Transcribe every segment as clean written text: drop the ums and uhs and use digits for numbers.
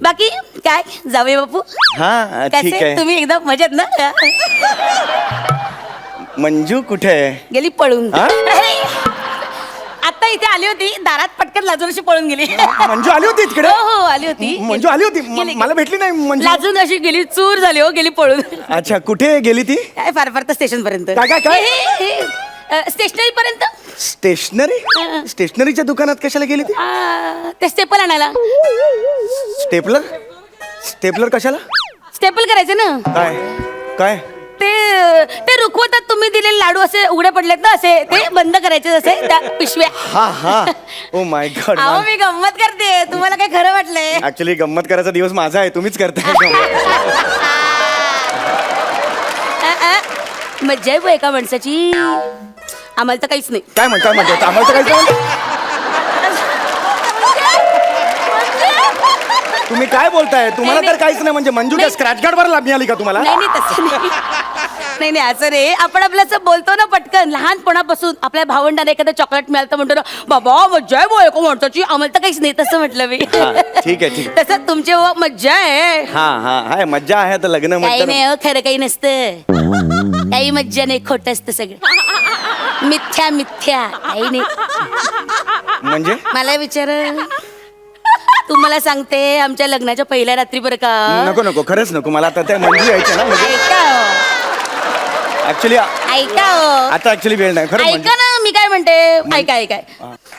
बाकी काय जावे बापू हा ठीक कसे आहे. तुम्ही एकदम मजेत ना मंजू कुठे आहे? गेली पळून हा? आता इथे आली होती दारात पटकन लाजून अशी पळून गेली मंजू आली होती तिकडे? हो हो आली होती मंजू आली होती गेली. मला भेटली नाही मंजू. लाजून अशी गेली चूर झाली हो गेली पळून अच्छा कुठे गेली ती? काय फार फार तर स्टेशन पर्यंत काय? स्टेशनरी पर्यंत स्टेशनरी? स्टेशनरीच्या दुकानात कशाला गेली ती? ते स्टेपल आणायला स्टेपलर? स्टेपलर कशाला? स्टेपल करायचे ना काय काय? ते रुखवतात तुम्ही दिलेले लाडू असे उघडे पडलेत ना असे ते बंद करायचे असे त्या पिशव्या हा हा ओ माय गॉड. अहो मी गंमत करते तुम्हाला काय खरं वाटलंय ऍक्च्युली गंमत करायचा दिवस माझा आहे, तुम्हीच करताय. मज्जा आहे बुवा एका माणसाची आम्हाला तर काहीच नाही काय म्हणताय आम्हाला तर काहीच नाही. तुम्ही काय बोलताय? तुम्हाला नाही, तर काहीच नाही म्हणजे मंजू काय स्क्रॅच गार्ड वर मिळाली का तुम्हाला? नाही नाही तसं नाही नाही असं रे आपण आपल्याचं बोलतो ना पटकन लहानपणापासून आपल्या भावंडाने एखादं चॉकलेट मिळालं तर म्हणतो ना बाबा मज्जा आहे बुवा एका माणसाची आम्हाला तर काहीच नाही तसं म्हटलं मी ठीक आहे. तसं तुमची बुवा मज्जा आहे हा हाय मज्जा आहे तर लग्न काही म्हटलं नाही हो खरं काही नसतं काही मज्जा नाही खोट असतं सगळं मिथ्या मिथ्या काही नाही म्हणजे मला विचार तुम्हाला सांगते आमच्या लग्नाच्या पहिल्या रात्री बरं का नको खरंच नको मला आता त्या मंजू यायचं ना म्हणजे ऐका हो, ऍक्च्युली ऐका हो. आता ऍक्च्युली वेळ नाही खरं ऐका ना मी काय म्हणते ऐका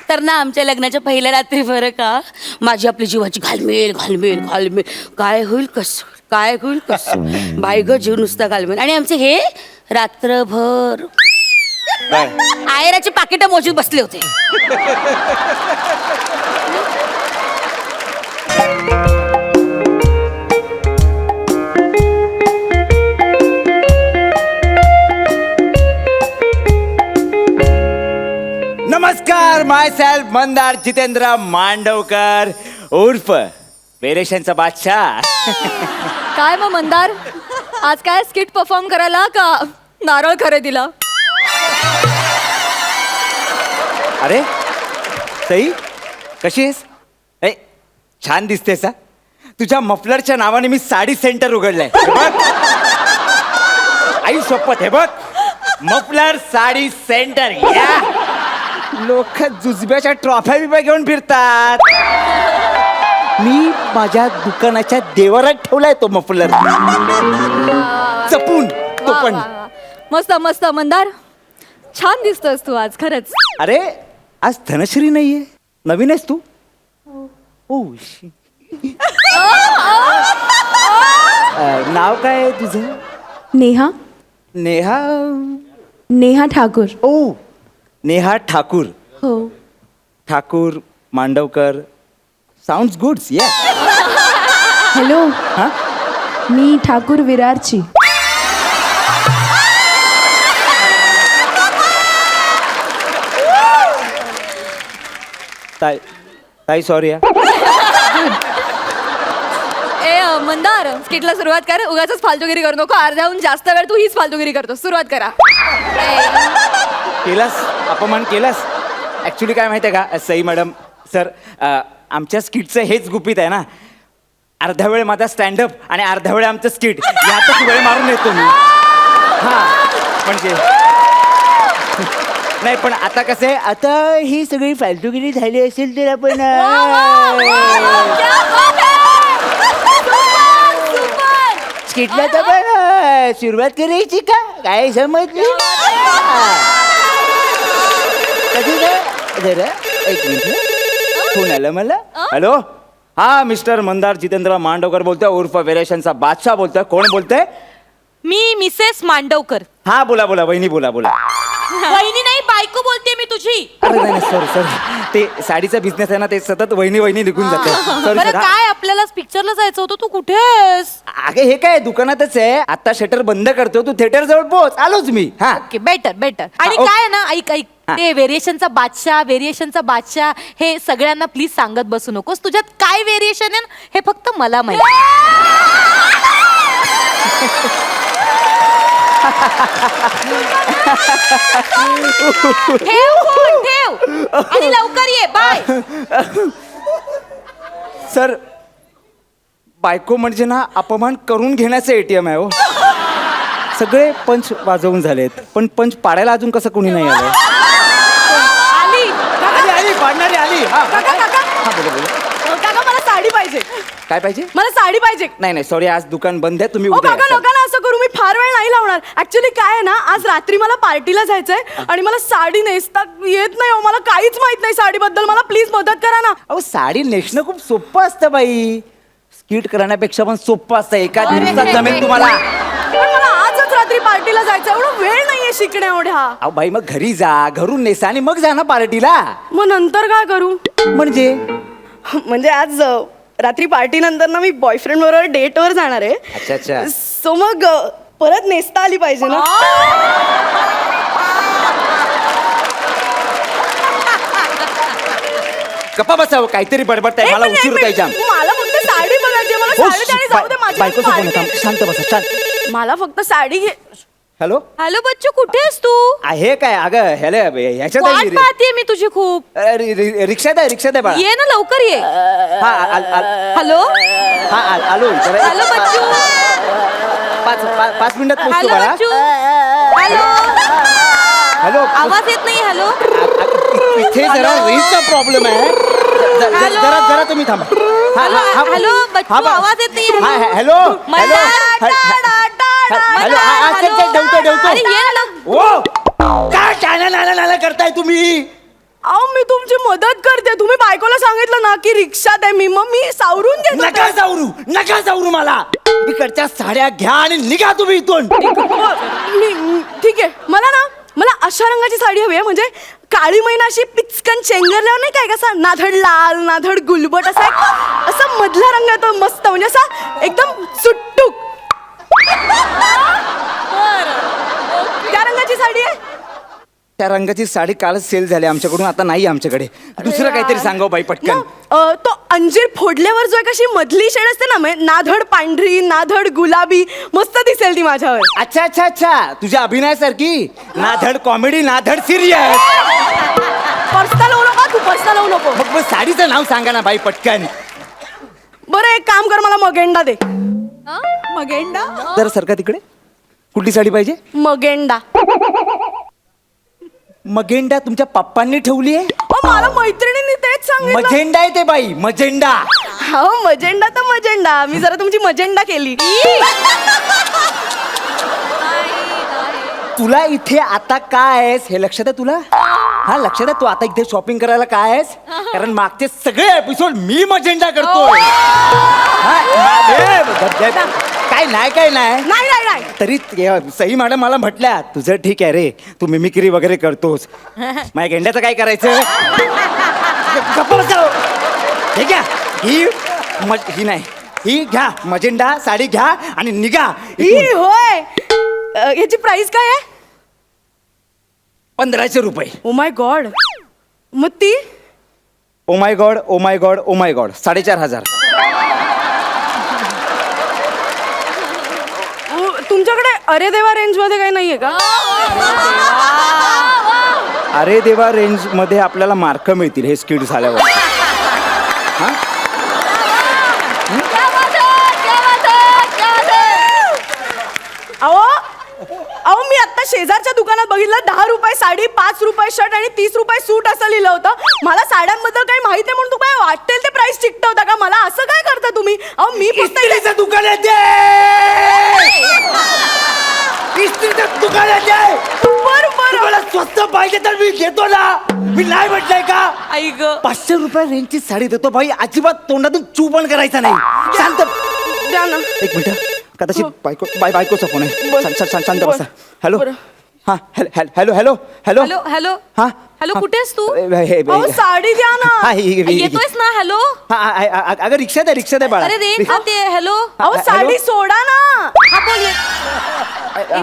तर ना आमच्या लग्नाच्या पहिल्या रात्री बरं का माझी आपली जीवाची घालमेल घालमेल घालमेल काय होईल कस बाय ग जीव नुसता घालमेल आणि आमचे हे रात्रभर काय? आयराची पाकिटं मोजीत बसले होते नमस्कार माय सेल्फ मंदार जितेंद्र मांडवकर उर्फ वेरेशनचा बादशाह. काय मग मंदार आज काय स्किट परफॉर्म करायला का नारळ खरेदीला? अरे सई कशी आहेस? ए छान दिसतेस हा. तुझ्या मफलरच्या नावाने मी साडी सेंटर उघडलंय हे बघ. आई सोपत हे बघ मफलर साडी सेंटर या लोक जुजब्याच्या ट्रॉफ्या बिफ्या घेऊन फिरतात. मी माझ्या दुकानाच्या देवारात ठेवलाय तो मफलर जपून तो वा, पण. वा, वा. मस्त मस्त मंदार छान दिसतोस तू आज खरंच. अरे आज धनश्री नाहीये नवीन आहेस तू? ओ नाव काय आहे तुझं? नेहा नेहा. नेहा ठाकूर. ओ नेहा ठाकूर. हो ठाकूर मांडवकर साऊंड्स गुड्स या. हॅलो हा मी ठाकूर विरारची. ताई ताई सॉरी मंदार स्किटला सुरुवात कर उगाच फालतूगिरी करू नको अर्ध्याहून जास्त वेळ तू हीच फालतूगिरी करतो सुरुवात करा. केलास अपमान केलास. ऍक्च्युली काय माहिती आहे का सई मॅडम सर आमच्या स्किटचं हेच गुपित आहे ना. अर्धा वेळ माझा स्टँडअप आणि अर्धा वेळ आमचं स्किट यातच वेळ मारून येतो मी. हां म्हणजे नाही पण आता कसं आहे आता ही सगळी फालतूगिरी झाली असेल तर आपण स्किटला तर पण सुरुवात करायची का काय समजलं? कधी काय जरा एक मिनिट फोन आला मला. हॅलो हा मिस्टर मंदार जितेंद्र मांडवकर बोलतोय उर्फ वेरेशनचा बादशाह बोलतोय. कोण बोलतोय? मी मिसेस मांडवकर. हा बोला बोला वहिनी बोला बोला. वहिनी नाही बायको बोलते मी तुझी. अरे नाही नाही सॉरी सॉरी ते साडीचा बिझनेस आहे ना ते सतत वहिनी वहिनी निघून जाते. सॉरी बरं सर. काय आपल्याला पिक्चरला जायचं होतं तू कुठे आहेस? अगे हे काय दुकानातच आहे आता शटर बंद करतो तू थिएटर जवळ पोहोच आलोच मी. हा ओके बेटर आणि ओके. काय आहे ना ऐक हा. ते व्हेरिएशनचा बादशाह हे सगळ्यांना प्लीज सांगत बसू नकोस. तुझ्यात काय व्हेरिएशन आहे ना, हे फक्त मला माहिती. ठेव फोन ठेव आणि लवकर ये बाय. सर बायको म्हणजे ना अपमान करून घेण्याचं ATM आहे हो. सगळे पंच वाजवून झालेत पण पंच पाडायला अजून कसं कोणी नाही आलं. आली आली पाडणारी आली. हा काका काका हा बोला बोला. काका मला साडी पाहिजे. काय पाहिजे? मला साडी पाहिजे. नाही नाही सॉरी आज दुकान बंद आहे तुम्ही ओ उद्या काका या. नका ना असं करू, मी फार वेळ नाही लावणार. ऍक्च्युली काय आहे ना, आज रात्री मला पार्टीला जायचंय आणि मला साडी नेसता येत नाही हो. मला काहीच माहित नाही साडीबद्दल. मला प्लीज मदत करा ना. अहो साडी नेसणं खूप सोपं असतं बाई. स्किट करण्यापेक्षा पण सोपं असतं. एका दिवसात जमेल तुम्हाला. पण मला आजच रात्री पार्टीला जायचं, एवढा वेळ नाहीये शिकण्या एवढ्या. अहो बाई मग घरी जा, घरून नेसा आणि मग जा ना पार्टीला. मग नंतर काय करू? म्हणजे आज रात्री पार्टी नंतर ना मी बॉयफ्रेंड बरोबर डेटवर जाणार आहे. अच्छा अच्छा. सो मग परत नेसता आली पाहिजे ना. गप्पा बसावं, काहीतरी बडबडताय. मला उशीर होताय जाम. मला फक्त साडी बघायची. मला हो, साडी आणि जाऊ दे माझी बायकोचा फोन party आहे. आहे. शांत बसा शांत. मला फक्त साडी घे. हॅलो हॅलो बच्चू, कुठे आहेस तू? आहे काय? अगं ह्याला ह्याच्यात वाट आहे मी. पाहतीये मी तुझी खूप. रिक्षात आहे बाळा. ये ना लवकर ये. हा हॅलो हा आलो जरा. हॅलो बच्चू. पाच मिनिटात पोहोचतो हॅलो बाळा. बच्चू. हॅलो हॅलो आवाज येत नाही. हॅलो इथे जरा रेंजचा प्रॉब्लेम आहे. हॅलो. जरा तुम्ही थांबा. हॅलो बच्चू, आवाज येत नाही. हॅलो मंदार. हॅलो अरे ये ना लवकर. काय टाळा करताय तुम्ही? अहो मी तुमची मदत करते. तुम्ही बायकोला सांगितलं ना की रिक्षात आहे मी, मग मी सावरून घेतो. नका जाऊरू मला. इकडच्या साड्या घ्या आणि निघा तुम्ही इथून. ठीक आहे. मला अशा रंगाची साडी हवी आहे, म्हणजे काळी मैना अशी पिचकन चेंगरल्यावर नाही काय, कसा नाधड लाल नाधड गुलबट असा मधला रंग येतो मस्त, म्हणजे असा एकदम सुट्टूक. त्या रंगाची साडी आहे. त्या रंगाची साडी कालच सेल झाली आमच्याकडून, आता नाही आमच्याकडे. दुसरं काहीतरी सांगा बाई पटकन. तो अंजीर फोडल्यावर जो एक अशी मधली शेड असते ना, म्हणजे नाधड पांढरी नाधड गुलाबी, मस्त दिसेल ती माझ्यावर. अच्छा अच्छा अच्छा. तुझ्या अभिनयासारखी नाधड कॉमेडी नाधड सिरियस. पर्सनल होऊ नका तू, पर्सनल होऊ नको. मग साडीचं नाव सांगा ना बाई पटकन. बरं एक काम कर, मला मगेंडा दे. मगेंडा? जरा सरका तिकडे. कुठली साडी पाहिजे? मगेंडा. मगेंडा तुमच्या पप्पांनी ठेवली आहे? मला मैत्रिणींनी तेच सांगितलं. मजेंडा आहे ते बाई, मजेंडा. हो मजेंडा तर मजेंडा. मी जरा तुमची मजेंडा केली. तुला इथे आता काय आहेस हे लक्षात आहे तुला? हा लक्षात आहे. तू आता इथे शॉपिंग करायला काय आहेस? कारण मागचे सगळे एपिसोड मी मजेंडा करतोय. काय नाही नाही तरी सई मॅडम मला म्हटल्या तुझं ठीक आहे रे, तू मिमिक्री वगैरे करतोस, माझ्या गेंड्याचं काय करायचं? गप्प बसाव. हे घ्या ही नाही ही घ्या, मजेंडा साडी घ्या आणि निघा. ही होय. याची प्राइस काय आहे? 1500 रुपये. ओ माय गॉड. मग ती? ओ my God O my God O my God 4500. तुमच्याकडे अरे देवा रेंज मध्ये काही नाहीये का? अरे देवा रेंज मध्ये आपल्याला मार्क मिळतील हे स्किट झाल्यावर. अहो मी आता शेजारच्या दुकानात बघितलं 10 रुपये साडी, 5 रुपये शर्ट आणि 30 रुपये सूट असं लिहिलं होतं. मला साड्यांबद्दल काही माहिती नाही म्हणून तुम्हाला वाटेल ते प्राइस चिकटवता का? मला असं काय करता तुम्ही? अहो मी इस्त्रीचं दुकान आहे. इस्त्रीचं दुकान आहे. मला स्वस्त पाहिजे तर मी घेतो ना. मी नाही म्हटलंय का? आई ग. 500 रुपये रेंजची साडी देतो भाई. अजिबात तोंडातून चू पण करायचा नाही. शांत द्या ना. एक मिनिट. कदाचित बायकोचा फोन आहे. शांत बसा. हॅलो हा hello hello hello hello hello हा हॅलो कुठे आहेस तू? अहो साडी द्या ना. येतोयस ना? हॅलो. अगं रिक्षात आहे बाळा. अरे रेंज खाते. हॅलो. अहो साडी सोडा ना. हा बोल.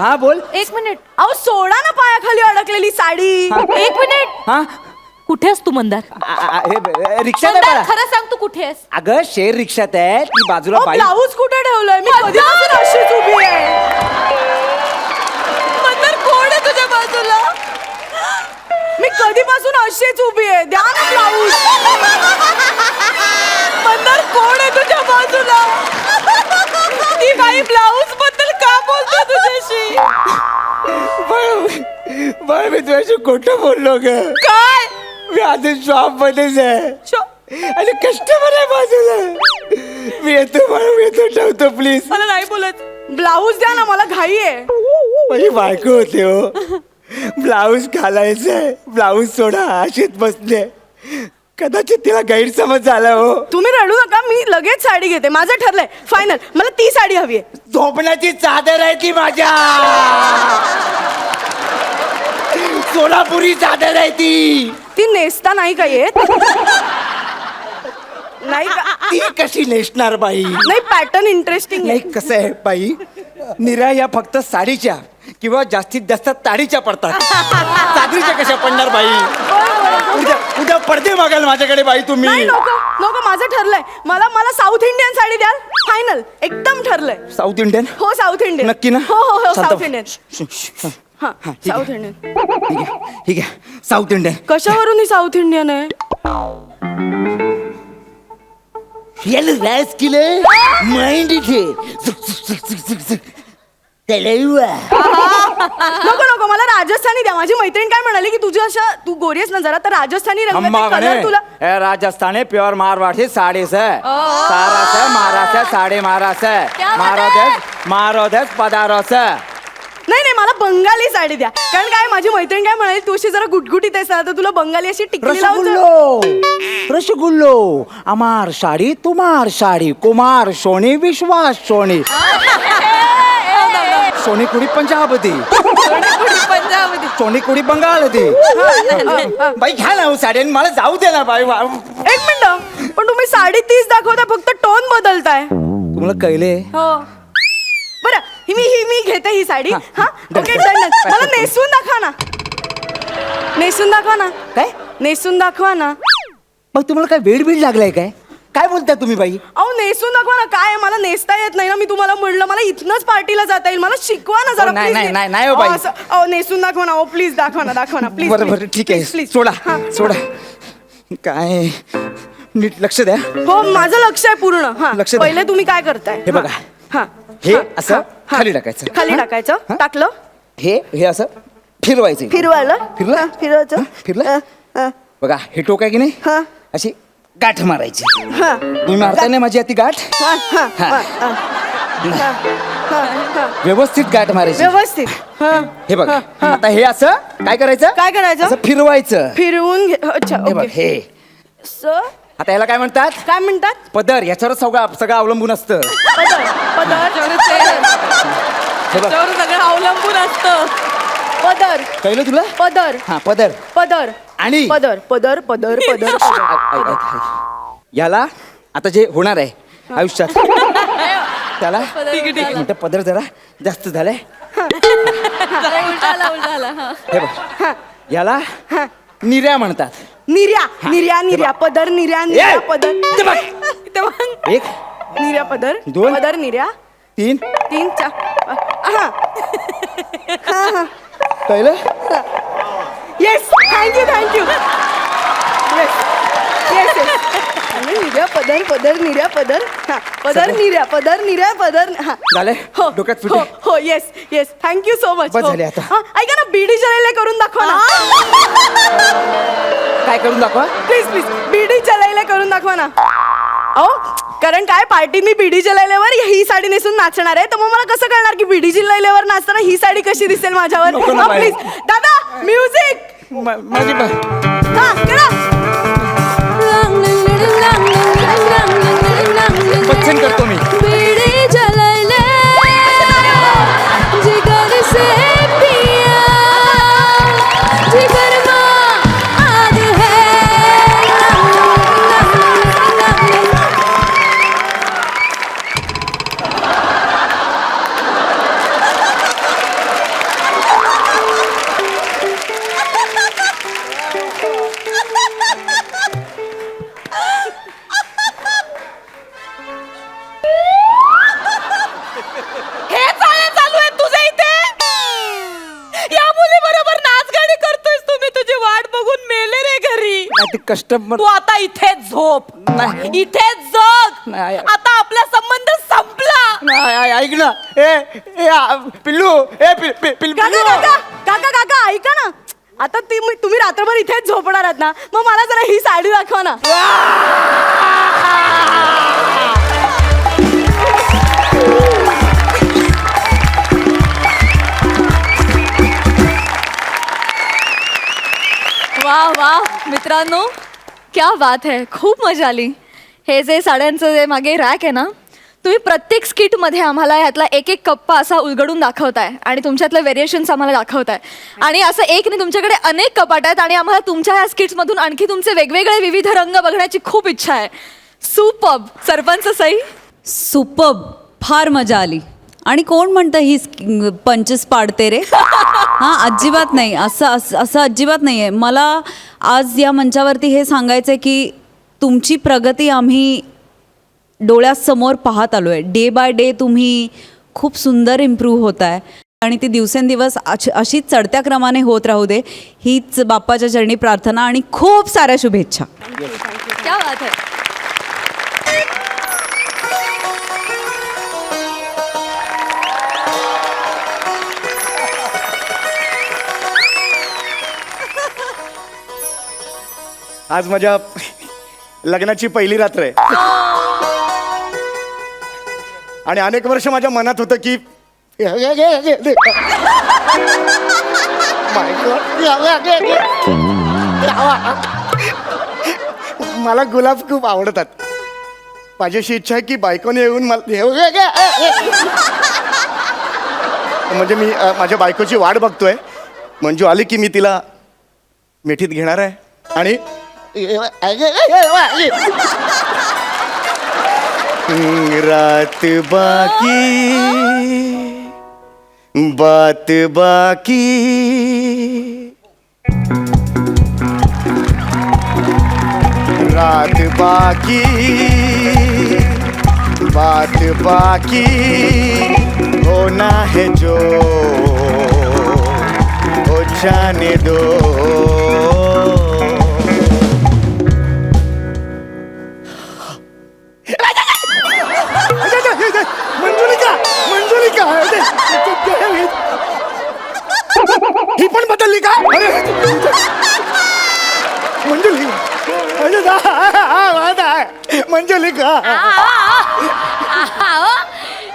हा बोल. एक मिनिट. अहो सोडा ना पायाखाली अडकलेली साडी. एक मिनिट. हा कुठे आहेस तू मंदार? रिक्षात आहे मंदार बाळा. खरं सांग, तू कुठे आहेस? अगं शेर रिक्षात आहे ती बाजूला बाई. ब्लाऊज कुठे ठेवलंय? मी कधीपासून अशीच उभी आहे. मंदार कोण आहे तुझ्या बाजूला? मी कधीपासून अशीच उभी आहे. द्या ना ब्लाऊज. मंदार कोण आहे तुझ्या बाजूला? खोटं बोललो ग. काय मी अजून शॉप मध्येच आहे आणि कस्टमर आहे बाजूला. मी येतो म्हणून येतो, ठेवतो प्लीज. मला नाही बोलत. ब्लाऊज द्या ना, मला घाई आहे. माझी बायको होते हो. ब्लाऊज घालायचंय, ब्लाऊज सोडा, अशीच बसले. कदाचित तिला गैरसमज झाला हो. तुम्ही रडू नका, मी लगेच साडी घेते. माझं ठरलंय फायनल, मला ती साडी हवी आहे. झोपण्याची चादर आहे ती माझ्या. सोलापुरी चादर आहे ती. ती नेसता नाही का येत? नाही का? ती कशी नेसणार बाई? नाही, पॅटर्न इंटरेस्टिंग नाही, आहे. कसं आहे बाई, निऱ्या या फक्त साडीच्या किंवा जास्तीत जास्त ताडीच्या पडतात. चादरीच्या कशा पडणार बाई? उद्या उद्या पडदे मागाल माझ्याकडे बाई तुम्ही. नाही, नको नको, माझं ठरलंय. मला साऊथ इंडियन साडी द्याल. फायनल, एकदम ठरलंय. South Indian? हो, साऊथ इंडियन. नक्की ना? हो हो हो, शांत साऊथ हो. इंडियन. हा, ठीक साऊथ आहे. इंडियन. ठीक आहे, साऊथ इंडियन. कशावरून ही साऊथ इंडियन आहे? याला रॅस केलं माइंड इथे. नको नको, मला राजस्थानी द्या. माझी मैत्रीण काय म्हणाली की तुझी अशा, तू गोरी आहेस ना जरा, तर राजस्थानी रंगाचे कलर तुला. राजस्थान है प्योर मारवाड़ी साड़ी से सारा से महाराष्ट्र साड़ी महारा से मारोदेश पदारो से. नाही नाही, मला बंगाली साडी द्या. कारण काय, माझी मैत्रीण काय म्हणाली, तू अशी जरा गुटगुटीत आहेस ना, तर तुला बंगाली अशी टिकली लावून. रसगुल्लो रसगुल्लो अमार साड़ी तुमार साड़ी कुमार सोनी विश्वास सोनी. सोनी कुड़ी पंजाब थी, सोनी कुड़ी बंगाल थी. बाई घ्या ना हो साडी आणि मला जाऊ दे ना बाई. एक मिनिट, पण तुम्ही साडी तीच दाखवता, फक्त टोन बदलताय. तुम्हाला कळले? हो, बरं, ही मी घेते ही साडी. हा, हा, डन, ओके, डन. डन. मला नेसून दाखवा ना. नेसून दाखवा ना. काय? नेसून दाखवा ना. मग तुम्हाला काय वेळ बीड लागलाय काय? काय बोलताय तुम्ही बाई? अहो, नेसून दाखवा ना. काय आहे, मला नेसता येत नाही ना. मी तुम्हाला म्हणलं मला इथनच पार्टीला जाता येईल. मला शिकवा ना जरा. नाही, please. नाही, नाही, नाही हो बाई. अहो, असं- अहो, नेसून दाखवा ना. प्लीज दाखवा ना प्लीज. बरं बरं ठीक आहे, प्लीज. सोडा हा. सोडा. काय नीट लक्ष द्या. हो, माझं लक्ष आहे पूर्ण. हा, लक्ष द्या. पहिले तुम्ही काय करताय? हे बघा. हा, हे हा, असं हा, हा. खाली टाकायचं. खाली हा? टाकायचं. हा? टाकलं. हे असं फिरवायचं. फिरवायला. फिरलं? हा, फिरवायचं. फिरलं? हा, बघा, हे टोक आहे की नाही, हा, अशी गाठ मारायची. हा. तुम्ही मारताय ना माझी ती गाठ. हा, हा, हा. हा, हा. हा, हा, हा. व्यवस्थित गाठ मारायची. व्यवस्थित. हा. हे बघ, हा, हा. आता हे असं काय करायचं? काय करायचं? असं फिरवायचं. फिरवून अच्छा, हे बघ, ओके. हे सर, आता याला काय म्हणतात? काय म्हणतात? पदर. याच्यावर सगळं अवलंबून असतं. पदर. पदर. हे बघ, सगळं अवलंबून असतं. पदर. कळलं तुला? पदर. हा, पदर. पदर. आणि पदर. पदर. पदर. पदर. ऐक, याला आता जे होणार आहे आयुष्यात त्याला एक मिनिटं, पदर जरा जास्त झालाय. हे बघ, याला निर्या म्हणतात. निर्या. निर्या. निर्या. पदर. निर्या. निर्या. ए, पदर. इथे बघ. इथे बघ. एक, निर्या. पदर. दोन. पदर. निर्या. तीन. 3 4. हा. कळलं? Yes, thank you. Yes yes yes. निर्या. पदर. पदर. निर्या. पदर. हा, पदर. सगळं? निर्या. पदर. निर्या. पदर. हा. झालंय? हो, डोक्यात हो, फुटे? हो, yes yes, thank you so much. बस झाले आता. ऐका ना, बीडी चलायला करून दाखवा ना. काय करून दाखवा? प्लीज प्लीज, बीडी चलायला करून दाखवा ना. अहो, कारण काय, पार्टी मी बीडी चलायल्यावर ही साडी नेसून नाचणार आहे, तर मग मला कसं कळणार की बीडी चलायल्यावर नाचताना ही साडी कशी दिसेल माझ्यावर? नको ना बाई. प्लीज दादा, म्युझिक. माझी हा, करा. बच्चन करतो मी. बीड़ी जलाइले जिगर से पिया, जिगर में आग है. हे चाळे चालू आहे तुझे इथे. या मुली बरोबर नाचगाणी करतोयस तुम्ही. तुझी वाट बघून मेले रे घरी. ते कस्टमर तू आता इथेच झोप. नाही. इथेच जग. नाही. आता आपला संबंध संपला. ऐक ना. पिल्लू. काका काका काका काका ऐका ना. आता तुम्ही रात्रभर इथेच झोपणार आहात ना, मग मला जरा ही साडी दाखवा ना. वा वा मित्रांनो, क्या बात है, खूप मजा आली. हे जे साड्यांचं जे मागे रॅक आहे ना, तुम्ही प्रत्येक स्किटमध्ये आम्हाला ह्यातला एक एक कप्पा असा उलगडून दाखवताय आणि तुमच्यातले व्हेरिएशन्स आम्हाला दाखवताय. आणि असं एक नाही, तुमच्याकडे अनेक कपाट आहेत आणि आम्हाला तुमच्या ह्या स्किट्समधून आणखी तुमचे वेगवेगळे विविध रंग बघण्याची खूप इच्छा आहे. सुपर्ब. सरपंच सई. सुपर्ब. फार मजा आली. आणि कोण म्हणतं ही पंचस पाडते रे? हां, अजिबात नाही. असं अजिबात नाही आहे. मला आज या मंचावरती हे सांगायचं आहे की तुमची प्रगती आम्ही डोळ्यासमोर पाहत आलो आहे. डे बाय डे तुम्ही खूप सुंदर इम्प्रूव्ह होत आहे आणि ती दिवसेंदिवस अशीच चढत्या क्रमाने होत राहू दे, हीच बाप्पाच्या चरणी प्रार्थना आणि खूप साऱ्या शुभेच्छा. क्या बात है. आज माझ्या लग्नाची पहिली रात्र आहे आणि अनेक वर्ष माझ्या मनात होतं की मला गुलाब खूप आवडतात. माझी अशी इच्छा आहे की बायकोने येऊन मला म्हणजे मी माझ्या बायकोची वाट बघतोय. मंजू आली की मी तिला मिठीत घेणार आहे आणि रात बाकी बात बाकी रात बाकी बात बाकी होना है जो हो जाने दो. मंजुलिका ही पण बदलली का? अरे मंजुलिका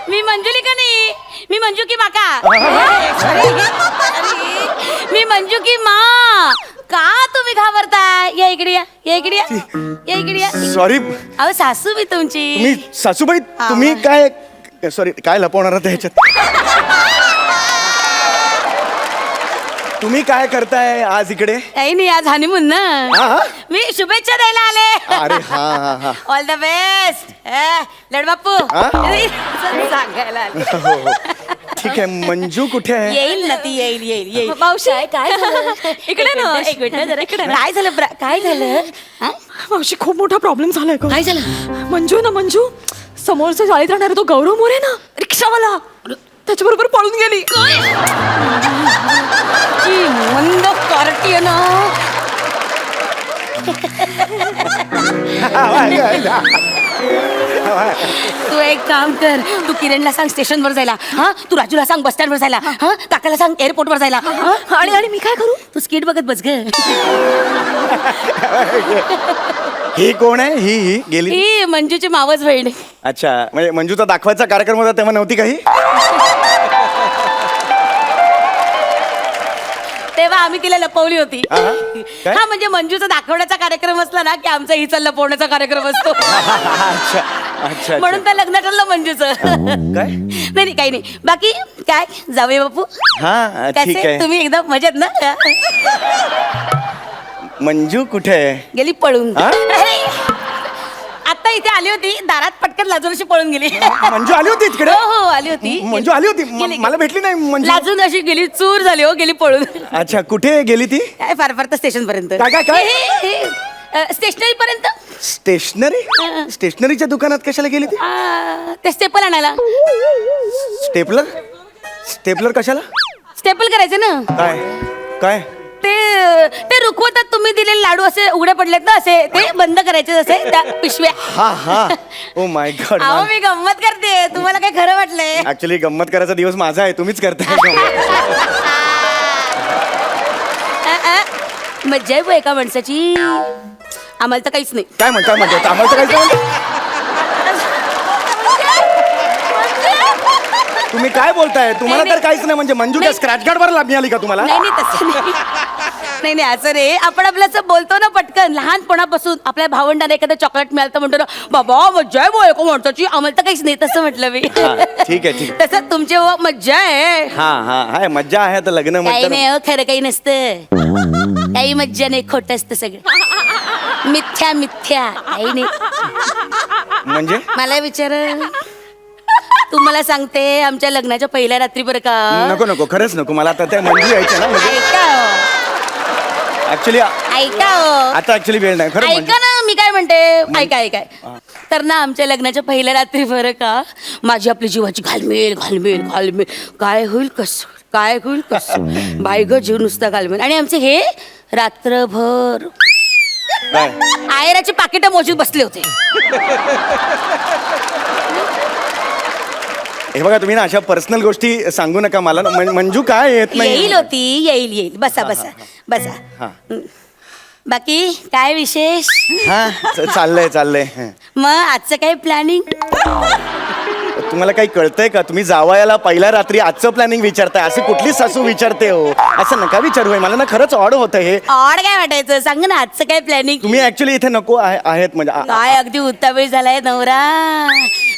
मी मंजुलिका नाही, मी मंजू की माका. मी मंजू की मा. का तुम्ही घाबरताय? या इकडे या, या इकडे या, या इकडे या. सॉरी. अहो सासू मी तुमची. तुम्ही सासूबाई तुम्ही काय सॉरी काय लपवणार आहात ह्याच्यात? तुम्ही काय करताय आज इकडे? काही नाही, आज हनीमून ना. हा? मी शुभेच्छा द्यायला आले. अरे हा हा हा. ऑल द बेस्ट लडबाप्पू. हा? सांगायला आले. हो हो ठीक आहे. मंजू कुठे आहे? येईल ना ती, येईल येईल येईल. मावशी. काय झालं? इकडे ना. एक मिनिट ना जरा. काय झालं काय झालं? हा? मावशी, खूप मोठा प्रॉब्लेम झालाय का? काय झालं? मंजू समोरच्या चाळीत राहणारा तो गौरव मोरे ना, रिक्षावाला, त्याच्याबरोबर पळून गेली. ती मंद कार्टी आहे ना. तू एक काम कर, तू किरणला सांग स्टेशनवर जायला. हा, तू राजूला सांग बस स्टँडवर जायला. हा, काकाला सांग एअरपोर्टवर जायला. आणि मी काय करू? तू स्किट बघत बस ग. ही कोण आहे? ही गेली? ही मंजूची मावस बहीण. अच्छा, म्हणजे मंजूचा दाखवायचा कार्यक्रम होता तेव्हा नव्हती काही? तेव्हा आम्ही तिला लपवली होती. काय? हा, म्हणजे मंजूचा दाखवण्याचा कार्यक्रम असला ना की आमचा हिचा लपवण्याचा कार्यक्रम असतो. अच्छा अच्छा म्हणून तर लग्न ठरलं मंजूचं. काय? नाही काही नाही. बाकी काय जावे बापू? हा ठीक कसे आहे. तुम्ही एकदम मजेत ना? मंजू कुठे आहे? गेली पळून. हा? आता इथे आली होती, दारात पटकन लाजून अशी पळून गेली. मंजू आली होती तिकडे? हो हो आली होती. मंजू आली होती? गेली. मला भेटली नाही मंजू. लाजून अशी गेली, चूर झाली हो, गेली पळून. अच्छा, कुठे गेली ती? काय फार फार तर स्टेशन पर्यंत. काय? स्टेशनरी पर्यंत. स्टेशनरी? स्टेशनरीच्या दुकानात कशाला गेली ती? ते स्टेपल आणायला. स्टेपलर? स्टेपलर कशाला? स्टेपल करायचे ना. काय काय? ते रुखवतात तुम्ही दिलेले लाडू असे उघडे पडलेत ना, असे ते बंद करायचे असे त्या पिशव्या. हा हा. ओ माय गॉड. अहो मी गंमत करते, तुम्हाला काय खरं वाटलंय? ऍक्च्युली गंमत करायचा दिवस माझा आहे, तुम्हीच करताय. मज्जा आहे बा एका माणसाची. आम्हाला तर काहीच नाही. काय म्हणतात आम्हाला तर काहीच नाही. तुम्ही काय बोलताय? तुम्हाला नाही, तर काहीच नाही म्हणजे मंजू काय स्क्रॅच गार्ड वर मिळाली का तुम्हाला? नाही नाही तसं नाही. नाही नाही असं रे, आपण आपल्याचं बोलतो ना पटकन. लहानपणापासून आपल्या भावंडाने एखादं चॉकलेट मिळालं तर म्हणतो ना बाबा मज्जा आहे बो एका माणसाची. आम्हाला तर काहीच नाही तसं म्हटलं मी. हा, ठीक आहे. तसं तुमची व मज्जा आहे. हाय मज्जा आहे आता लग्न काही म्हटलं नाही हो, खरं काही नसतं. काही मज्जा नाही, खोटं असतं सगळं. मिथ्या मिथ्या काही नाही. म्हणजे मला विचार, तुम्हाला सांगते आमच्या लग्नाच्या पहिल्या रात्री बरं का. नको खरंच नको मला आता त्या मंजू यायच्या ना म्हणजे ऐका हो, ऍक्च्युली ऐका हो. आता ऍक्च्युली वेळ नाही खरं ऐका ना, मी काय म्हणते, ऐका. तर ना आमच्या लग्नाच्या पहिल्या रात्री बरं का माझी आपली जीवाची घालमेल घालमेल घालमेल. काय होईल कसं बाई ग जीव नुसता घालमेल. आणि आमचे हे रात्रभर काय आयराची पाकिटं मोजीत बसले होते. हे बघा तुम्ही ना अशा पर्सनल गोष्टी सांगू नका मला. मंजू काय येत नाही येईल होती, येईल. बसा. हा. बाकी काय विशेष? हा चाललंय मग आजचं काय प्लॅनिंग? तुम्हाला काही कळतंय का? तुम्ही जावयाला पहिल्या रात्री आजचं प्लॅनिंग विचारताय. अशी कुठली सासू विचारते हो? असं नका विचारू. मला ना खरंच ऑड होतं हे. ऑड काय वाटायचं? सांग ना आजचं काय प्लॅनिंग? तुम्ही ऍक्च्युली इथे नको आहेत म्हणजे काय अगदी उतावेळ झालाय नवरा.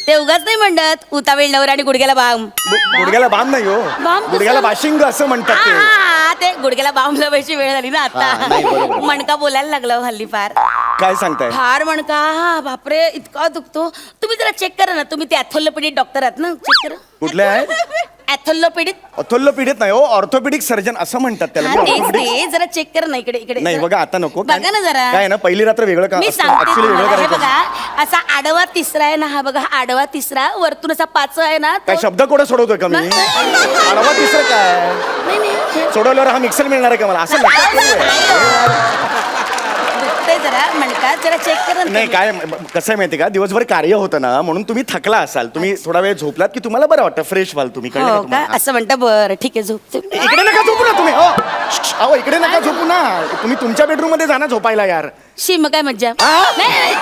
ते उगाच नाही म्हणत उतावेळ नवरा आणि गुडघ्याला बाम. गुडघ्याला बाम नाही हो, बाम गुडघ्याला बाशिंग असं म्हणतात ते. ते गुडघ्याला बाम लावायची वेळ झाली ना हा, नाही, आता. बरोबर. मणका बोलायला लागला हो हल्ली फार. काय सांगताय? फार मणका, बापरे इतका दुखतो. तुम्ही जरा चेक करा ना. तुम्ही ते ॲथोलोपेडिक डॉक्टर आहात ना, चेक करा. कुठले आहेत? ॲथोलोपेडिक. ऑर्थोपेडिक नाही हो, ऑर्थोपेडिक सर्जन असं म्हणतात त्याला. हा, मी तेच orthopedic- ते. जरा चेक करा ना इकडे नाही जरा. बघा आता नको. बघा ना जरा. काय ना पहिली रात्र वेगळं का मी असतं. सांगते Actually वेगळं तुम्हाला, हे करायचं बघा असा आडवा तिसरा आहे ना, हा बघा हा आडवा तिसरा, वरतून असा पाच आहे ना काय तो- शब्द कोडं सोडवतोय का मी? आडवा तिसरं काय नाही, नाही. सोडवल्यावर हा मिक्सर मिळणार आहे का मला? असं नका करूया. दुखतंय जरा मणका, जरा चेक करा ना नाही तुम्ही. काय कसं आहे माहिती का, दिवसभर कार्य होतं ना म्हणून तुम्ही थकला असाल. तुम्ही थोडा वेळ झोपलात की तुम्हाला बरं वाटतं, फ्रेश व्हाल तुम्ही. कळलं का हो का? तुम्हाला? असं म्हणता, बरं ठीक आहे झोपते. इकडे नका झोपू ना तुम्ही. हो अहो इकडे नका झोपू ना. तुम्ही तुमच्या बेडरूम मध्ये जा ना झोपायला यार. शी मग काय मज्जा. हा? नाही,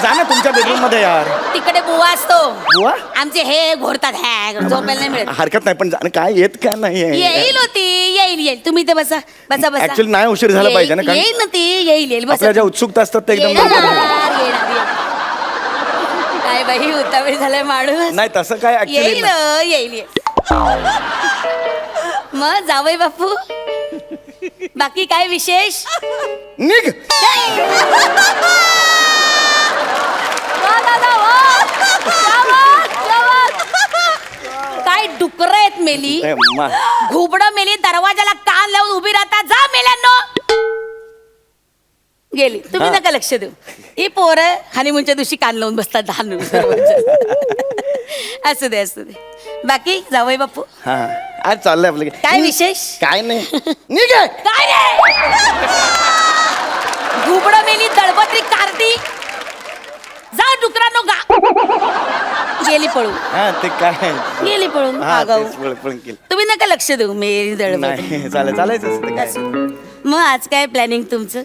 जा ना तुमच्या बेडरूम मध्ये यार. तिकडे बुवा असतो. बुवा? आमचे हे घोरतात, झोपायला नाही मिळत. हरकत नाही पण जाणं काय येत काय नाही येईल होती, येईल. तुम्ही इथे बसा. Actually नाही उशीर झाला पाहिजे ना, कारण- येईल ना ती, येईल. बसा. आपल्या ज्या उत्सुकता असतात त्या एकदम येणार, लवकर- येणार. काय बाई उतावेळ झालाय माणूस. नाही तसं काय येईल ऍक्च्युली मग जावई बापू, बाकी काय विशेष? निघ. काय डुकर आहेत मेली, ए, मा- घुबडं मेली, दरवाजाला कान लावून उभी राहतात. जा मेल्यांनो. गेली. तुम्ही हा. नका लक्ष देऊ. ही पोरं हनीमूनच्या दिवशी कान लावून बसतात लहान. असू दे. बाकी जावई बापू हा आज चाललंय आपलं काय विशेष? काय नाही. निघ. काय रे? घुबडं मेली, दळबत्री कारती. जा डुकरांनो गा. गेली पळून. हा ते काय गेली पळून. हा आगाऊ. तेच पळपळ केलं. तुम्ही नका लक्ष देऊ. मेरी दळबत्री. नाही चालायचं असं ते काय. मग आज काय प्लॅनिंग तुमचं?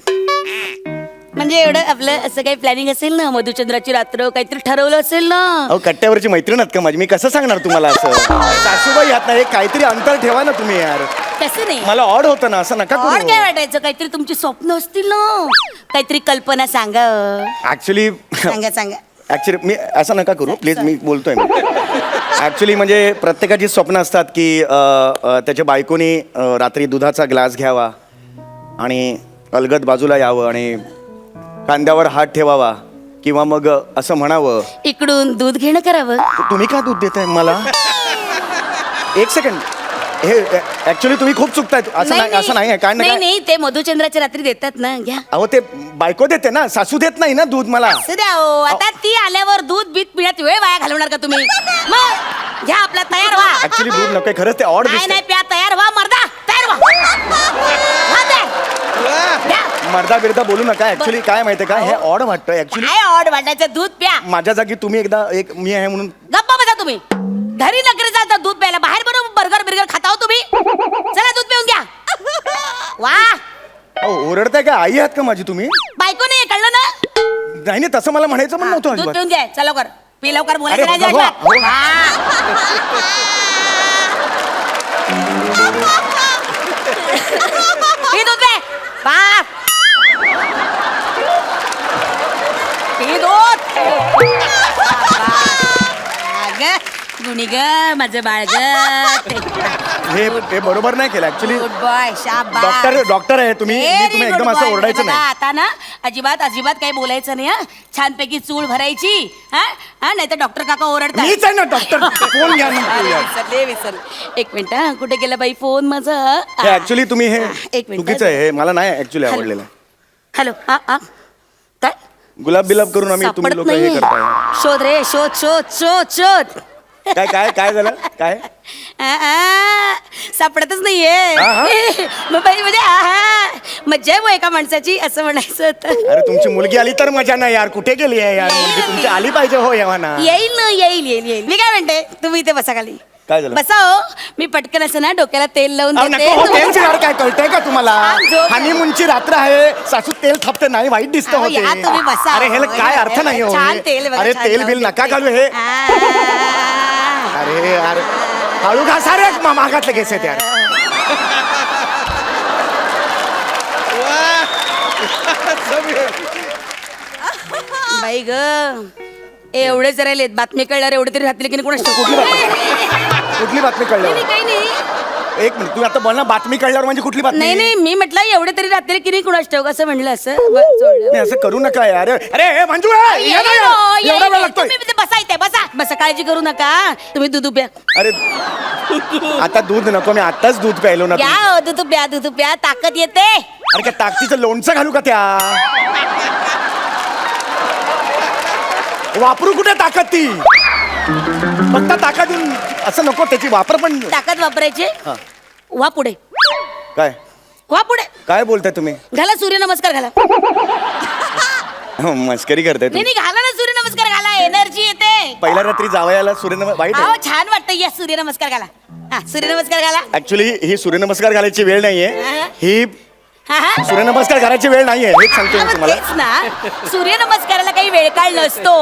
म्हणजे एवढं आपलं असं काही प्लॅनिंग असेल ना, मधुचंद्राची रात्र काहीतरी ठरवलं असेल ना. अहो कट्ट्यावरची मैत्रीण आहेत का माझी? मी कसं सांगणार तुम्हाला असं? सासूबाई आहात ना, एक काहीतरी अंतर ठेवा ना तुम्ही यार. तसं नाही. मला ऑड होतं ना, असं नका ऑड करू. काय वाटायचं? काहीतरी तुमची स्वप्न असतील ना, काहीतरी कल्पना सांगा. ऍक्च्युली सांगा. ऍक्च्युली मी असं नका करू प्लीज. मी बोलतोय ऍक्च्युली म्हणजे प्रत्येकाची स्वप्न असतात की त्याच्या बायकोनी रात्री दुधाचा ग्लास घ्यावा आणि अलगद बाजूला यावं आणि खांद्यावर हात ठेवावा किंवा मग असं म्हणावं, इकडून दूध घेणं करावं. तुम्ही का दूध देताय मला? एक सेकंड. हे ऍक्च्युली तुम्ही खूप चुकताय. असं नाही काय नाही, ते मधुचंद्राच्या रात्री देतात ना, घ्या. अहो ते बायको देते ना, सासू देत नाही ना दूध मला. असं द्या हो. आता ती आल्यावर दूध बीत पिण्यात वेळ वाया घालवणार का तुम्ही? मग घ्या आपला, तयार व्हा. ऍक्च्युली दूध नको खरंच ते ऑड दिसतंय. नाही प्या, तयार व्हा मर्दा, तयार व्हा. द्या. मर्दा बिरदा बोलू नका. ऍक्च्युली काय माहितीये का, हे ऑड वाटतं ऍक्च्युली. काय ऑड वाटायचं? दूध प्या. माझ्या जागी तुम्ही एकदा एक मी आहे म्हणून. गप्पा बसा तुम्ही. घरी नकरी जाता दूध प्यायला, बाहेर बरोबर बर्गर खाता हो तुम्ही. चला दूध पिऊन घ्या. वा. ओरल ओरडताय का? आई आहात का माझी तुम्ही? बायको नाही कळलं ना? नाही नाही, तसं मला म्हणायचं पण नव्हतं दूध अजिबात. पिऊन घे, चल लवकर पी लवकर, बोलायचं अरे, नाही हो, अजिबात. हो. पी दूध पे बाप, पी दूध. अगं, गुणी ग माझं बाळ ग. हे बरोबर नाही केलं ऍक्च्युली. गुड बॉय, शाबास. डॉक्टर आहे तुम्ही. मी तुम्ही एकदम असं ओरडायचं नाही. आता ना अजिबात अजिबात काही बोलायचं नाही हा. छानपैकी चूळ भरायची हा हा, नाही तर डॉक्टर काका ओरडतात. मीच आहे ना डॉक्टर. फोन घ्या ना. विसरले विसरले. एक मिनिट हा, कुठे गेला बाई फोन माझा? हे ऍक्च्युली तुम्ही हे एक मिनिट. चुकीचं आहे. हे मला नाही ऍक्च्युली आवडलेलं. हॅलो हा हा, काय गुलाब बिलाब करून आम्ही तुम्ही सापडत लोक हे नाहीये. करताय. शोध रे, शोध शोध शोध शोध. काय काय काय झालं काय? सापडतच नाहीये. हा, हा. मग बाई म्हणजे मज्जा आहे बुवा एका माणसाची, असं म्हणायचं होतं. अरे तुमची मुलगी आली तर मजा नाही यार. कुठे गेली आहे यार मुलगी तुमची? आली पाहिजे हो येवाना. येईल ना, येईल येईल येईल. मी काय म्हणते, तुम्ही इथे बसा खाली. काय झालं? बसा हो. मी पटकन असं ना डोक्याला तेल लावून अहो, देते. नको हो, तुम्हाला- तेल यार काय कळतंय का तुम्हाला? झोप. हनीमूनची रात्र आहे. सासू तेल थापते नाही, वाईट दिसतं अहो, या होते. तुम्ही बसा. अरे ह्याला काय अर्थ नाही हो. छान तेल बघा, अरे छान तेल लावून बिल नका देते. घालू हे. आ. अरे यार हळू घासा रे. मागातले केस आहेत यार. बाई ग, एवढेच राहिलेत. बातमी कळल्यावर एवढे तरी राहतील की नाही कोणाच ठाऊक. कुठली बातमी कळल्यावर? काही नाही. एक मिनिट तुम्ही आता बोल ना. बातमी कळल्यावर म्हणजे कुठली बातमी? नाही नाही, मी म्हटलं एवढे तरी राहतील की नाही कुणाच ठाऊक, असं म्हणलं. असं सोडलं. नाही, असं करू नका यार. अरे हे मंजू आहे. ये ना यार. एवढा वेळ लागतोय. तुम्ही इथे बसा, इथे बसा बसा. काळजी करू नका. तुम्ही दूध प्या. अरे आता दूध नको. मी आताच दूध प्यायलो ना. या हो, दूध प्या, दूध प्या. ताकद येते. अरे काय ताकदीचं लोणचं घालू का त्या? वापरू कुठे ताकद ती? फक्त ताकद देऊन असं नको. त्याची वापर पण. ताकद वापरायची. हा. वा पुढे, काय वा पुढे. काय बोलताय तुम्ही? घाला सूर्यनमस्कार घाला. मस्करी करताय नाही तुम्ही. नाही, घाला ना सूर्यनमस्कार घाला. एनर्जी येते. पहिल्या रात्री जावयाला वाईट अहो आहे. छान वाटतं. या सूर्यनमस्कार घाला. हा, सूर्यनमस्कार घाला. ऍक्च्युली ही सूर्यनमस्कार घालायची वेळ नाहीये. हा. ही हा हा. सूर्यनमस्कार घालायची वेळ नाहीये. हेच सांगतो मी मग तुम्हाला. तेच ना, सूर्यनमस्काराला काही वेळ काळ नसतो.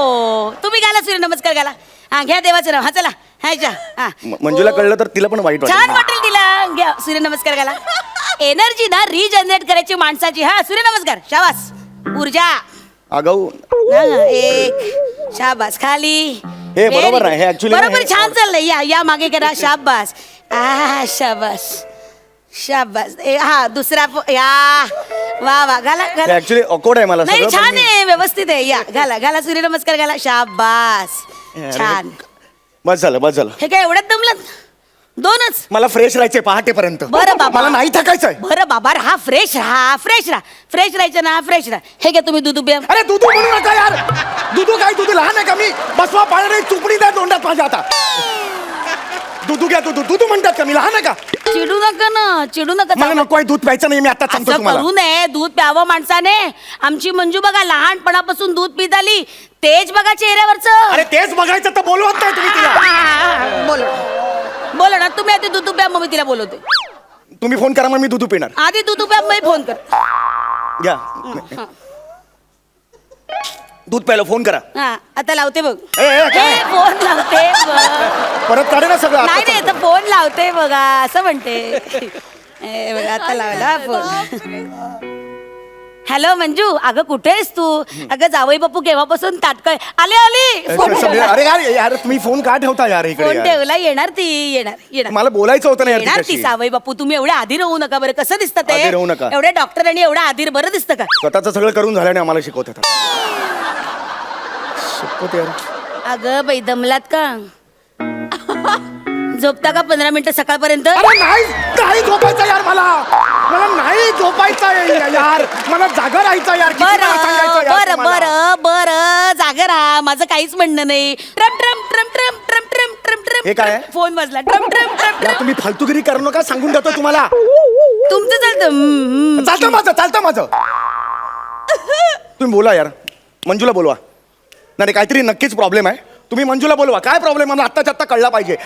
तुम्ही घाला सूर्यनमस्कार घाला. हा, घ्या देवाचं नाव. हा चला. हा जा. हा, मंजूला कळलं तर तिला पण वाईट छान वाटेल. वाटेल तिला. घ्या सूर्यनमस्कार घाला. एनर्जी ना रिजनरेट करायची माणसाची. हा, सूर्यनमस्कार. शाबास. ऊर्जा. आगाऊ. हा, एक. शाबास. खाली. हे बरोबर Very आहे. हे good. actually ना बरोबर, हे- छान चाललंय. या या मागे करा. शाबास. शाबास शाबास. हा, दुसरा या. वा वा. घाला घाला. ऍक्च्युली ऑकवर्ड आहे मला नाही, सगळं. पण छान मी- आहे. व्यवस्थित आहे. या घाला घाला. सूर्यनमस्कार घाला. शाबास. अरे, छान. बस झालं बस झालं. हे काय एवढ्यात दमलं? दोनच. मला फ्रेश राहायचंय पहाटेपर्यंत. बरं बाबा. मला नाही थकायचंय. बरं बाबा, हा फ्रेश राहा. फ्रेश राहा. फ्रेश राहायचं ना. फ्रेश राहा. हे घ्या तुम्ही दूध प्या. अरे दुधू म्हणू नका यार. दुधू काय? दुधू लहान आहे का मी? बसवा पाळणे चुपडी द्या तोंडात माझ्या आता. दुधू घ्या. दुधू दुधू म्हणतात का? मी लहान आहे का? चिडू नका ना. चिडू नका. मला नको आहे दूध प्यायचं नाही. मी आता सांगतो असं तुम्हाला. करू नये. दूध प्यावं माणसाने. आमची मंजू बघा लहानपणापासून दूध पित आली. तेज बघा चेहऱ्यावरचं. अरे तेच बघायचं तर बोलवत नाही तुम्ही तिला. बोलो बोलो ना. तुम्ही आधी दूध प्या, मग मी तिला बोलवते. तुम्ही फोन करा मग मी दुधू पिणार. आधी दूध प्या, मग मी फोन कर. घ्या. दूध प्यायला फोन करा. हा, आता लावते बघ. ए, ए, काय? ए, फोन लावते बघ. परत काढे ना सगळं. आता नाही नाही, सांगतो. तर फोन लावते बघा, असं म्हणते. ए, बघा आता लावला फोन. हॅलो मंजू, अगं कुठे आहेस तू? अगं जावई बापू केव्हापासून ताटकळ आले आली. फोन ठेवला. अरे यार यार तुम्ही फोन का ठेवता यार इकडे फोन यार? ठेवला. येणार ती. येणार येणार मला बोलायचं होतं ना यार येणार ती. तिच्याशी. सावई बापू तुम्ही एवढ्या आधी राहू नका बरं. कसं दिसतं ते? आधी राहू नका. एवढ्या डॉक्टर आणि एवढ्या आधीर बरं दिसतं का? स्वतःचं सगळं करून झाल्याने आम्हाला शिकवत होता. शिकवत यार. अगं बाई, दमलात का? झोपता का 15 मिनिटं सकाळपर्यंत? अरे नाही नाही झोपायचं यार. मला नाही झोपायचं यार. मला जागा राहायचं यार. किती बरं वेळा सांगायचं यार बरं तुम्हाला? बरं बरं, जागा राहा. माझं काहीच म्हणणं नाही. ट्रम ट्रम ट्रम ट्रम ट्रम ट्रम ट्रम ट्रम. हे काय आहे? फोन वाजला. ट्रम ट्रम ट्रम यार ट्रम. तुम्ही फालतूगिरी करू नका. सांगून देतो तुम्हाला. तुमचं चालतं. चालतं माझं. तुम्ही बोला यार. मंजूला बोलवा. नाही काहीतरी नक्कीच प्रॉब्लेम आहे. तुम्ही मंजूला बोलवा. काय प्रॉब्लेम मला आत्ताच्या आत्ता कळला पाहिजे.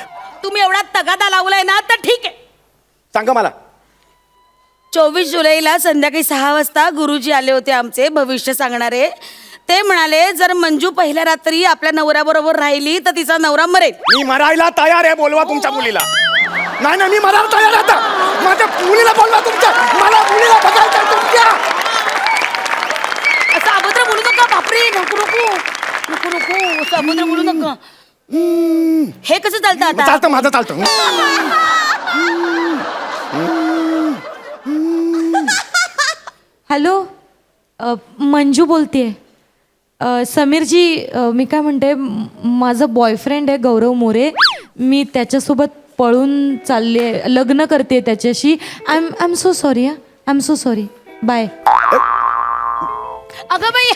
तुम्ही एवढा तगादा लावलाय ना, तर ठीक आहे. सांगा मला. 24 जुलैला संध्याकाळी 6 वाजता गुरुजी आले होते आमचे भविष्य सांगणारे. ते म्हणाले जर मंजू पहिल्या रात्री आपल्या नवऱ्याबरोबर राहिली तर तिचा नवरा मरेल. मी मरायला तयार आहे, बोलवा तुमच्या मुलीला. नाही नाही, मी मरायला तयार आहे आता. माझ्या मुलीला बोलवा तुमच्या. मला मुलीला बघायचं आहे तुमच्या. असं अभद्र बोलू नका. बापरे, नको नको नको नको, असं अभद्र बोलू नका. हे कसं चालतं आता? चालतं, माझं चालतं. हॅलो, मंजू बोलतेय. समीरजी, मी काय म्हणते, माझं बॉयफ्रेंड आहे गौरव मोरे. मी त्याच्यासोबत पळून चालले, लग्न करते त्याच्याशी. I am so sorry. I am so sorry. Bye. अगं बाई,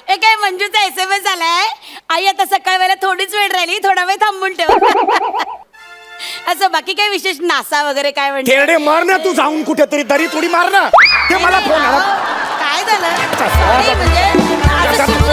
हे काय मंजूचा SMS आलाय. आई आता सकाळ वेळेला थोडीच वेळ राहिली, थोडा वेळ थांबून ठेव. असं बाकी काय विशेष? नासा वगैरे काय म्हणते? खेळडे मार ना तू जाऊन कुठेतरी, तरी थोडी मार ना. ते मला फोन आला. काय झालं? नाही म्हणजे असं सुरू-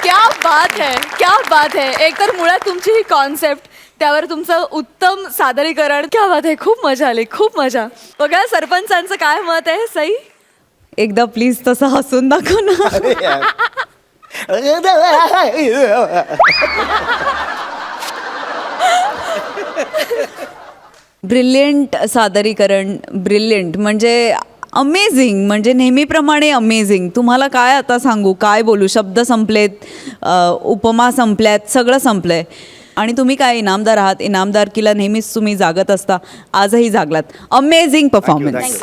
क्या बात है, क्या बात है. एकतर मुळात तुमची ही कॉन्सेप्ट, त्यावर तुमचं उत्तम सादरीकरण. क्या बात आहे. खूप मजा आली, खूप मजा. बघा सरपंचांचं काय मत आहे. सई, एकदा प्लीज तसं हसून दाखव ना. ब्रिलियंट सादरीकरण, ब्रिलियंट म्हणजे अमेझिंग, म्हणजे नेहमीप्रमाणे अमेझिंग. तुम्हाला काय आता सांगू, काय बोलू, शब्द संपलेत, उपमा संपल्यात, सगळं संपलंय. आणि तुम्ही काय इनामदार आहात. इनामदारकीला नेहमीच तुम्ही जागत असता, आजही जागलात. Amazing performance.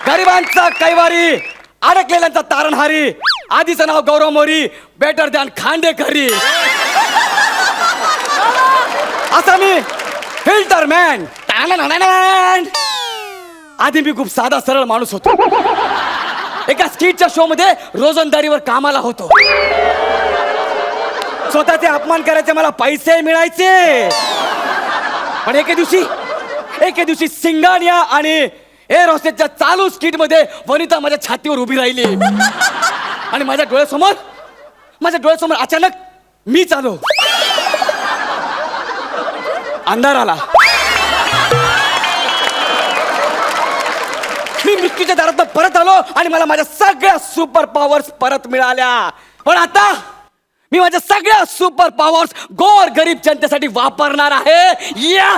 गरिबांचा कैवारी, अडकलेल्यांचा तारणहारी. आधीचं नाव गौरव मोरी, बेटर दॅन खांडेकरी. असा मी फिल्टर मॅन. आधी मी खूप साधा सरळ माणूस होतो. एका स्किटच्या शो मध्ये रोजंदारीवर कामाला होतो. स्वतःचे अपमान करायचे, मला पैसे मिळायचे. पण एके दिवशी सिंगानिया आणि एअर हॉस्टेसच्या चालू स्किट मध्ये वनिता माझ्या छातीवर उभी राहिली आणि माझ्या डोळ्यासमोर अचानक मी आलो. अंधार आला. मी मृत्यूच्या दारात परत आलो आणि मला माझ्या सगळ्या सुपर पॉवर्स परत मिळाल्या. पण आता मी माझ्या सगळ्या सुपर पॉवर्स गोर गरीब जनतेसाठी वापरणार आहे. या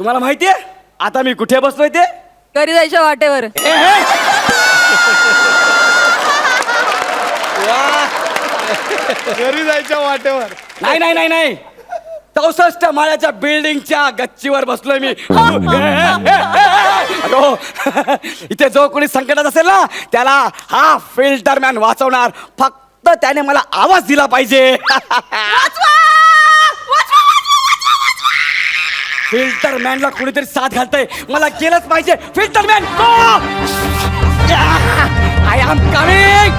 तुम्हाला माहितीये आता मी कुठे बसलोय ते? घरी जायच्या वाटेवर. घरी जायच्या वाटेवर. नाही नाही नाही नाही, 64 माळ्याच्या बिल्डिंगच्या गच्चीवर बसलोय मी. हॅलो, इथे जो कोणी संकटात असेल ना त्याला हा फिल्टर मॅन वाचवणार. फक्त त्याने मला आवाज दिला पाहिजे. फिल्टर मॅनला कोणीतरी साथ घालतंय, मला केलंच पाहिजे. Filter man I am coming.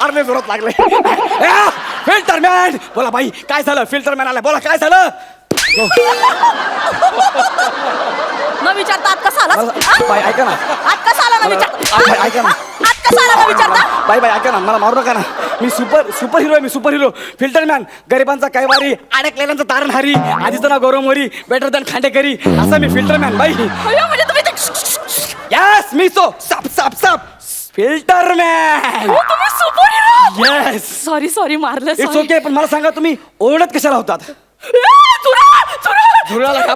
अरे जोरात लागले. फिल्टर मॅन, बोला बाई काय झालं? फिल्टर मॅन आला, बोला काय झालं? न विचारता आत कसा आला? बाई ऐका ना, आत कसा आला? न विचारता ऐका ना, आत कसा आला? न विचारता. बाई ऐका ना, मला मारू नका ना. मी सुपर हिरो आहे. मी सुपर हिरो. फिल्टर मॅन, गरिबांचा कैवारी, अडकलेल्यांचा तारणहारी. आधीचं नाव गौरव मोरी, बेटर दॅन खांडेकरी. असं मी फिल्टर मॅन. बाई म्हणजे तुम्ही यस, मी तो साप साप साप फिल्टर मॅन. तुम्ही सुपर हिरो. येस, सॉरी मारलं. It's okay. पण मला सांगा तुम्ही ओरडत कशाला होतात? झुरळाला का?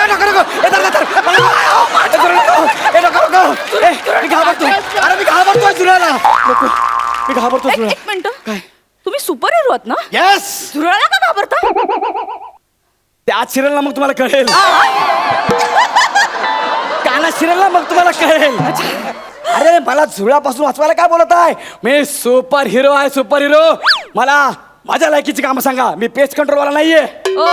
नको नको, ए धर धर, मी घाबरतो. अरे मी घाबरतोय झुरळाला. नको, मी घाबरतो झुरळाला. एक मिनिट, तुम्ही सुपर हिरो आहात ना? येस. झुरळाला का घाबरता? ते आज शिरेल ना, मग तुम्हाला कळेल. गाणं शिरेल ना मग तुम्हाला कळेल. अरे मला झुळापासून वाचवायला काय बोलत आहे? मी सुपर हिरो आहे, सुपर हिरो. मला माझ्या लायकीची कामं सांगा. मी पेस्ट कंट्रोलवाला नाहीये. ओ,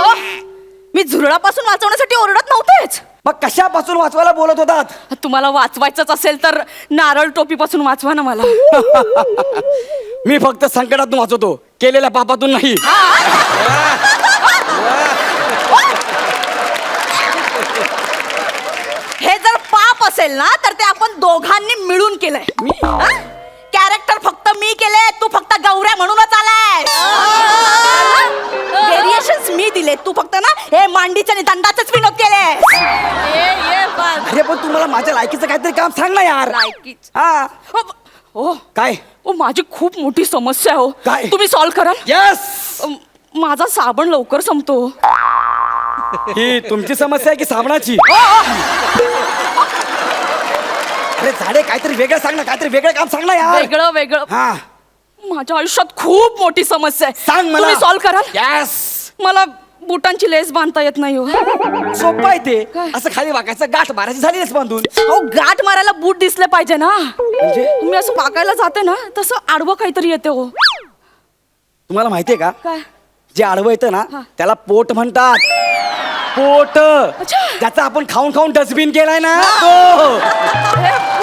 मी झुरळापासून वाचवण्यासाठी ओरडत नव्हतेच. मग कशापासून वाचवायला बोलत होतात? तुम्हाला वाचवायचंच असेल तर नारळ टोपीपासून वाचवा ना मला. मी फक्त संकटातून वाचवतो, केलेल्या पापातून नाही. हे जर पाप असेल ना तर ते आपण दोघांनी मिळून केलंय. कॅरेक्टर फक्त मी केले, तू फक्त गौऱ्या म्हणूनच आलाय. व्हेरिएशन्स मी दिले, तू फक्त ना हे मांडीचे आणि दंडाचेच विनोद केले. अरे पण तुम्हाला माझ्या लायकीचं काहीतरी काम सांग ना यार. लायकीच. हा ओ काय? ओ माझी खूप मोठी समस्या आहे. हो काय? तुम्ही सॉल्व्ह कराल? यस. माझा साबण लवकर संपतो. ही तुमची समस्या आहे की साबणाची? अरे झाडे काहीतरी वेगळं सांग ना, काहीतरी वेगळं काम सांग ना यार. वेगळं वेगळं. हा माझ्या आयुष्यात खूप मोठी समस्या आहे. सांग मला. तुम्ही सॉल्व्ह कराल? यस. मला बुटांची लेस बांधता येत नाही. हो सोपं आहे ते. असं खाली वाकायचं, गाठ मारायची, झाली रेस बांधून. अहो गाठ मारायला बूट दिसले पाहिजे ना. म्हणजे तुम्ही असं वाकायला जाते ना तसं आडवं काहीतरी येते. हो तुम्हाला माहितीये का, काय? जे आडवं येतं ना हा. त्याला पोट म्हणतात. पोट. ज्याचा आपण खाऊन खाऊन डस्टबिन केलाय ना तो.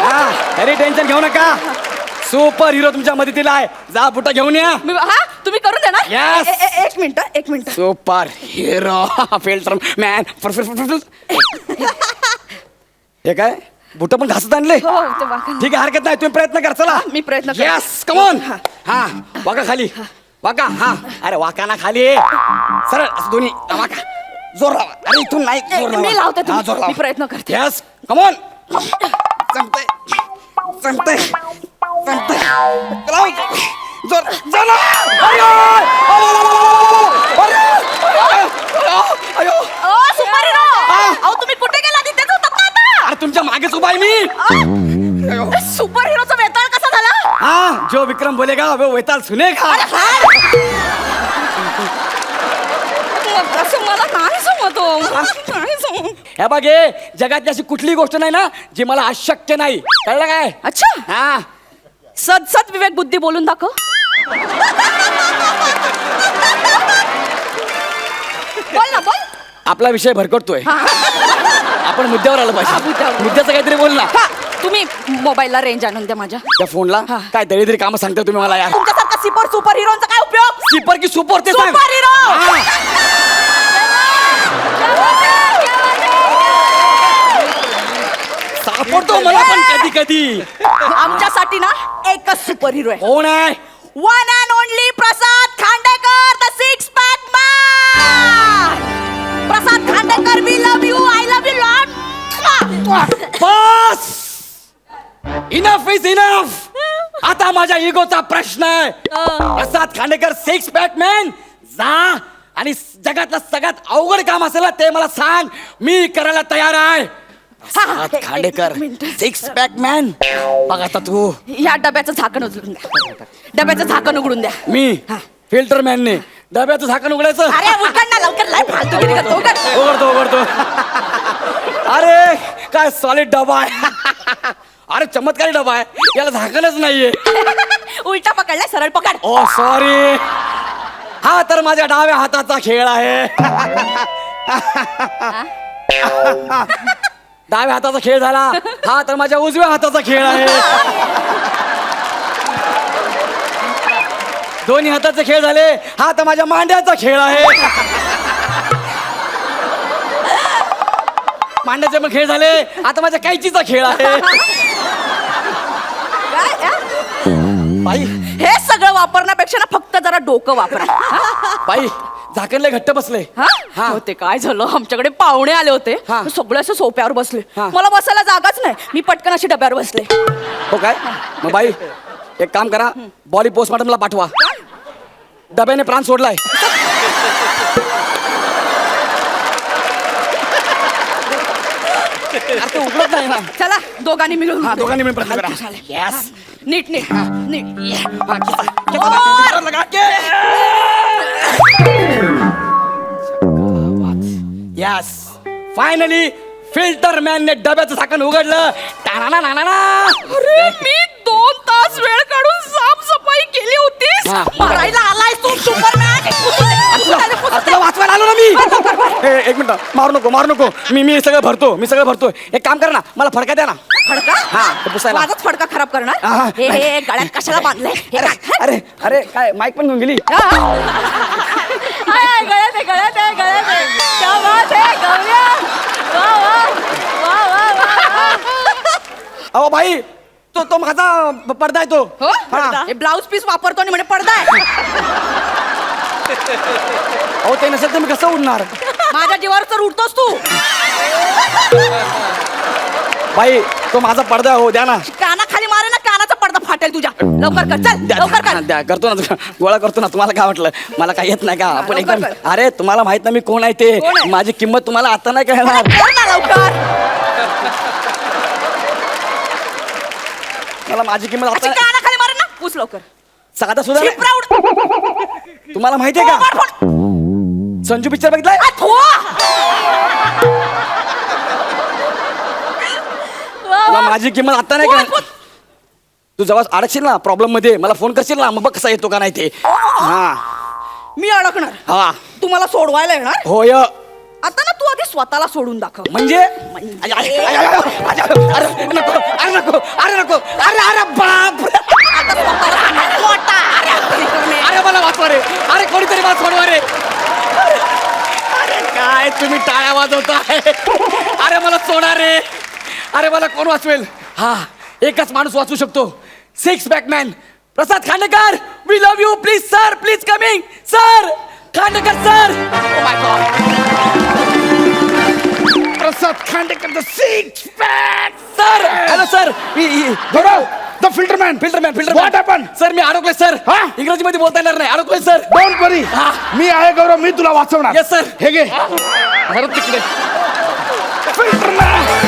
हा अरे टेन्शन घेऊ नका. सुपर हिरो तुमच्या मदतीला आहे. जा बुटा घेऊन या. हा तुम्ही करून द्या ना. Yes. एक मिनिट, एक minute. Super hero filter man. हे काय बुट पण घासत आणले? हो ते वाका. ठीक आहे, हरकत नाही. तुम्ही प्रयत्न कर. चला मी प्रयत्न करते. Yes come on. हा वाका खाली. वाका. हा अरे वाका ना खाली. सरळ असं दोन्ही वाका. जोर लावा. अरे इथून नाही, जोर लावा. मी लावते, हा, जोर लावा. मी प्रयत्न करते. Yes come on. जमतंय जमतंय जमतंय. लाव. जोर जोर लावा. अयो. ओ सुपर हिरो, अहो तुम्ही कुठे गेला? तिथेच होतात ना आता. अरे तुमच्या मागेच उभा आहे मी. सुपर हिरोचा वेताळ कसा झाला? हाँ जो विक्रम बोलेगा वो वेताल सुनेगा. असं मला नाही जमत. नाही जमत. हे बघ हे जगातली अशी कुठली गोष्ट नाही ना जी मला अशक्य नाही. कळलं काय? अच्छा, हा सद विवेक बुद्धी बोलून दाखव. बोल ना, बोल. आपला विषय भरकटतोय. आपण मुद्द्यावर आलं हा, पाहिजे. मुद्द्यावर. मुद्द्याचं काहीतरी बोल ना. हा, तुम्ही मोबाईलला रेंज आणून द्या माझ्या. त्या फोनला हा. काय दळीदरी कामं सांगता तुम्ही मला यार. तुमच्यासारखा सुपर हिरोचा काय उपयोग? स्लीपर की सुपर ते सांग. Super hero. हा. सापडतो मला पण कधी कधी. आमच्यासाठी ना एकच सुपर हिरो आहे. कोण आहे? One and only Prasad Khandekar, the six pack man. Prasad Khandekar, we love you, I love you lot. बस. Enough is enough. आता माझ्या इगोचा प्रश्न आहे. Prasad Khandekar six pack man, जा आणि जगातलं सगळ्यात अवघड काम असेल ना ते मला सांग. मी करायला तयार आहे. Prasad Khandekar six pack man. बघ आता तू. या डब्याचं झाकण उघडून द्या. डब्याचं झाकण उघडून द्या. मी फिल्टर मॅनने डब्याचं झाकण उघडायचं. अरे उघड ना लवकर, लय फालतूगिरी करतो. उघड. उघडतो उघडतो. अरे काय सॉलिड डबा आहे. अरे चमत्कारी डबा आहे, याला झाकणच नाहीये. उलटा पकडलाय, सरळ पकड. ओ सॉरी. हा तर माझ्या डाव्या हाताचा खेळ आहे. डाव्या हाताचा खेळ झाला. हा तर माझ्या उजव्या हाताचा खेळ आहे. दोन्ही हाताचे खेळ झाले. हा तर माझ्या मांड्याचा खेळ आहे. मांड्याचे पण खेळ झाले. आता माझ्या कैचीचा खेळ आहे. बाई हे सगळं वापरण्यापेक्षा ना फक्त जरा डोकं वापरा. बाई झाकण लय घट्ट बसले. हा ते काय झालं, आमच्याकडे पाहुणे आले होते. हा. सगळे असं सोप्यावर बसले. हा. मला बसायला जागाच नाही. मी पटकन अशी डब्यावर बसले. हो काय? मग बाई एक काम करा, बॉडी पोस्टमॉर्टमला पाठवा. डब्याने प्राण सोडलाय. अरे ते उघडत नाही ना. चला दोघांनी मिळून. हा दोघांनी मिळून प्रयत्न करा. चालेल. Yes. नीट नीट नीट. हा, किसा लगा के. Yes. फायनली फिल्टर मॅनने डब्याचं झाकण उघडलं. टाणाना नाना. अरे मी 2 तास वेळ काढून साफसफाई केली होतीस. हा. मारायला आलाय तू सुपरमॅन. तुला वाचवायला आलो ना मी. एक मिनिट, मारू नको. मी सगळं भरतो. एक काम कर ना, मला फडका द्या ना. फडका हा, ते पुसायला. माझाच फडका खराब करणार. हा. हे गळ्यात कशाला बांधलंय हे काय? अरे काय माईक पण घेऊन गेली. गळ्यात आहे क्या बात आहे गौऱ्या. वा. अहो भाई, तो माझा पडदा आहे तो. हो हा. हे ब्लाऊज पीस वापरतो आणि म्हणे पडदा आहे. अहो ते नसेल तर मी कसं उडणार. माझ्या जीवावर तर उठतोस तू. भाई तो माझा पडदा हो, द्या ना. कानाखाली मारे ना, कानाचा पडदा फाटेल तुझ्या. लवकर कर, चल लवकर कर. द्या, करतो ना, गोळा करतो ना. तुम्हाला काय वाटलं मला काय येत नाही का? आपण लवकर एकदम. कर. अरे तुम्हाला माहित नाही मी कोण आहे ते. कोण आहे? माझी किंमत तुम्हाला आता नाही कळणार. कर ना लवकर. मला माझी किंमत अशी आता कानाखाली मारे ना, पुस लवकर. साधा सुद्धा नाही. शिपरा उड. तुम्हाला माहितीये का संजू पिक्चर बघितलाय? तुला माझी किंमत आता नाही का? तू जेव्हा अडकशील ना प्रॉब्लेम मध्ये मला फोन करशील ना, मग बघ कसा येतो का नाही ते. हा मी अडकणार. हा तुम्हाला सोडवायला येणार. होय. आता ना तू आधी स्वतःला सोडून दाखव. म्हणजे अरे नको अरे बाप. अरे मला वाचवा रे. अरे कोणीतरी मला सोडवा रे. अरे काय तुम्ही टाळ्या वाजवताय. अरे मला सोडा रे. अरे मला कोण वाचवेल? हा, एकच माणूस वाचू शकतो. 6 pack man Prasad Khandekar. We love you. Please sir, please coming sir. Khandekar sir. Oh my God. Prasad Khandekar the 6 pack. Sir hello sir. Gaurav the filter man. What happened? Sir मी अडकलोय सर. हा? इंग्रजीमध्ये बोलता येणार नाही. अडकलोय सर. Don't worry. हा. मी आहे गौरव, मी तुला वाचवणार. Yes, sir. हे घे परत तिकडे. फिल्टरमॅन.